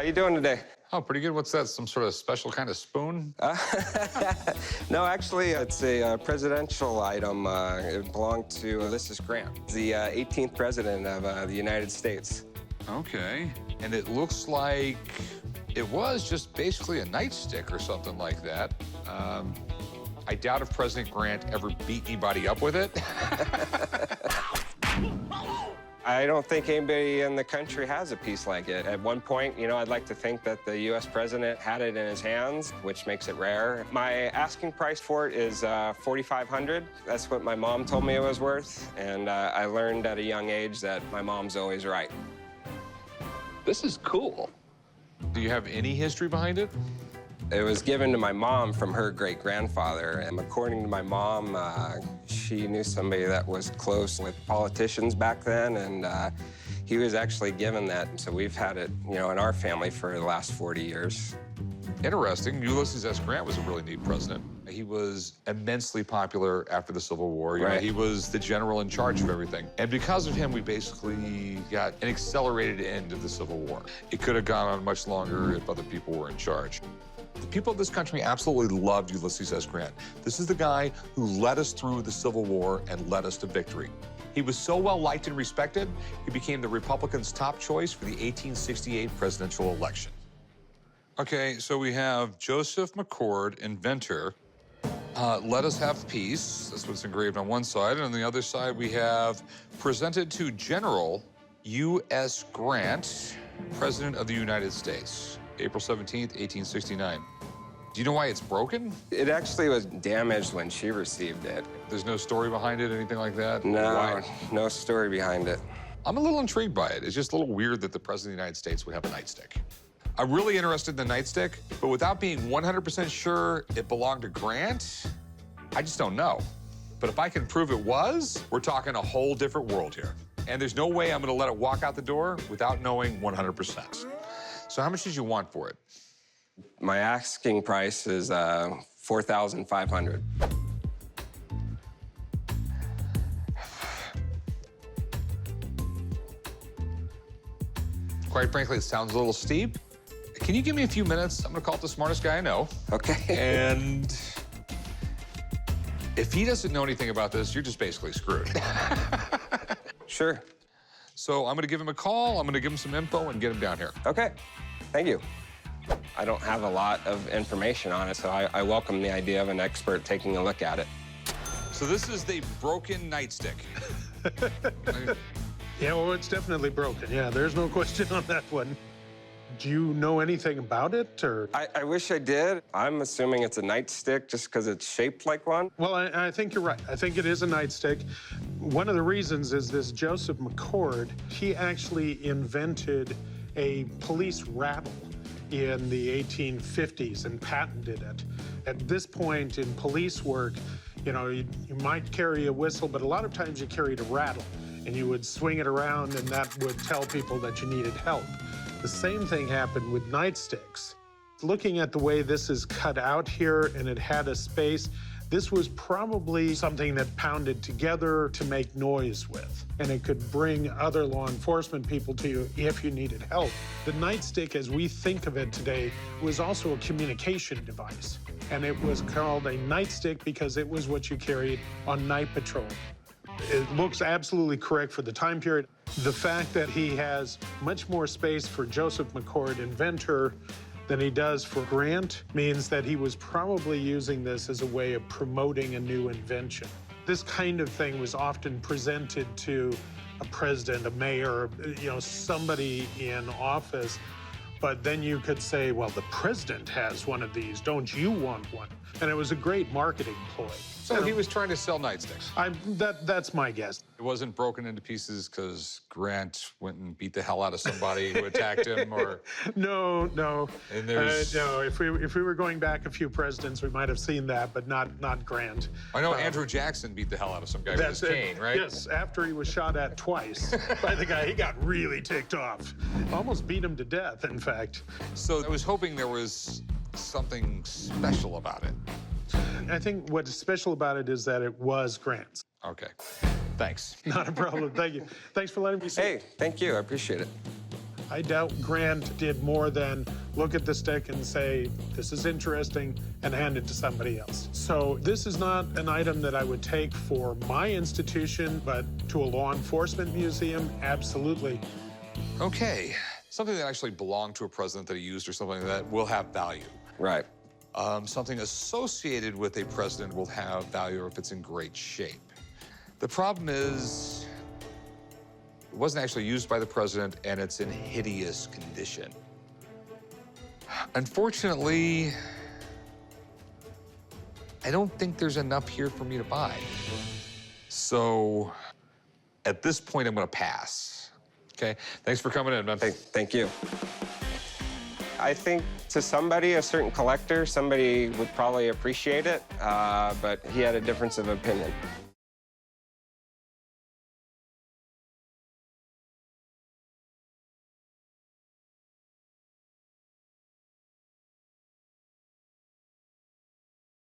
How you doing today? Oh, pretty good. What's that? Some sort of special kind of spoon? No, actually, it's a presidential item. It belonged to Ulysses Grant, the 18th president of the United States. Okay. And it looks like it was just basically a nightstick or something like that. I doubt if President Grant ever beat anybody up with it. I don't think anybody in the country has a piece like it. At one point, I'd like to think that the U.S. president had it in his hands, which makes it rare. My asking price for it is $4,500. That's what my mom told me it was worth, and I learned at a young age that my mom's always right. This is cool. Do you have any history behind it? It was given to my mom from her great-grandfather, and according to my mom, she knew somebody that was close with politicians back then, and he was actually given that. So we've had it, in our family for the last 40 years. Interesting. Ulysses S. Grant was a really neat president. He was immensely popular after the Civil War. You know, he was the general in charge of everything. And because of him, we basically got an accelerated end of the Civil War. It could have gone on much longer if other people were in charge. The people of this country absolutely loved Ulysses S. Grant. This is the guy who led us through the Civil War and led us to victory. He was so well liked and respected, he became the Republicans' top choice for the 1868 presidential election. Okay, so we have Joseph McCord, inventor. Let us have peace. That's what's engraved on one side. And on the other side, we have presented to General U.S. Grant, President of the United States, April 17th, 1869. Do you know why it's broken? It actually was damaged when she received it. There's no story behind it, anything like that? No, Why? no story behind it. I'm a little intrigued by it. It's just a little weird that the President of the United States would have a nightstick. I'm really interested in the nightstick, but without being 100% sure it belonged to Grant, I just don't know. But if I can prove it was, we're talking a whole different world here. And there's no way I'm gonna let it walk out the door without knowing 100%. So how much did you want for it? My asking price is $4,500. Quite frankly, it sounds a little steep. Can you give me a few minutes? I'm gonna call it the smartest guy I know. Okay. And if he doesn't know anything about this, you're just basically screwed. Sure. So I'm gonna give him a call, I'm gonna give him some info and get him down here. Okay, thank you. I don't have a lot of information on it, so I welcome the idea of an expert taking a look at it. So this is the broken nightstick. Yeah, well, it's definitely broken. Yeah, there's no question on that one. Do you know anything about it, or? I wish I did. I'm assuming it's a nightstick just because it's shaped like one. Well, I think you're right. I think it is a nightstick. One of the reasons is this Joseph McCord, he actually invented a police rattle in the 1850s and patented it. At this point in police work, you might carry a whistle, but a lot of times you carried a rattle, and you would swing it around, and that would tell people that you needed help. The same thing happened with nightsticks. Looking at the way this is cut out here, and it had a space, this was probably something that pounded together to make noise with, and it could bring other law enforcement people to you if you needed help. The nightstick, as we think of it today, was also a communication device, and it was called a nightstick because it was what you carried on night patrol. It looks absolutely correct for the time period. The fact that he has much more space for Joseph McCord, inventor, than he does for Grant means that he was probably using this as a way of promoting a new invention. This kind of thing was often presented to a president, a mayor, somebody in office, but then you could say, well, the president has one of these, don't you want one? And it was a great marketing ploy. So he was trying to sell nightsticks. That's my guess. It wasn't broken into pieces because Grant went and beat the hell out of somebody who attacked him, or? No. And there's... no, if we were going back a few presidents, we might have seen that, but not Grant. I know Andrew Jackson beat the hell out of some guy with his cane, right? Yes, after he was shot at twice by the guy, he got really ticked off. Almost beat him to death, in fact. So I was hoping there was something special about it. I think what's special about it is that it was Grant's. Okay, thanks. Not a problem, thank you. Thanks for letting me see. Hey, thank you, I appreciate it. I doubt Grant did more than look at the stick and say, this is interesting, and hand it to somebody else. So this is not an item that I would take for my institution, but to a law enforcement museum, absolutely. Okay, something that actually belonged to a president that he used or something like that will have value. Right. Something associated with a president will have value if it's in great shape. The problem is, it wasn't actually used by the president, and it's in hideous condition. Unfortunately, I don't think there's enough here for me to buy. So, at this point, I'm gonna pass. Okay? Thanks for coming in, man. Thank you. I think to somebody, a certain collector, somebody would probably appreciate it, but he had a difference of opinion.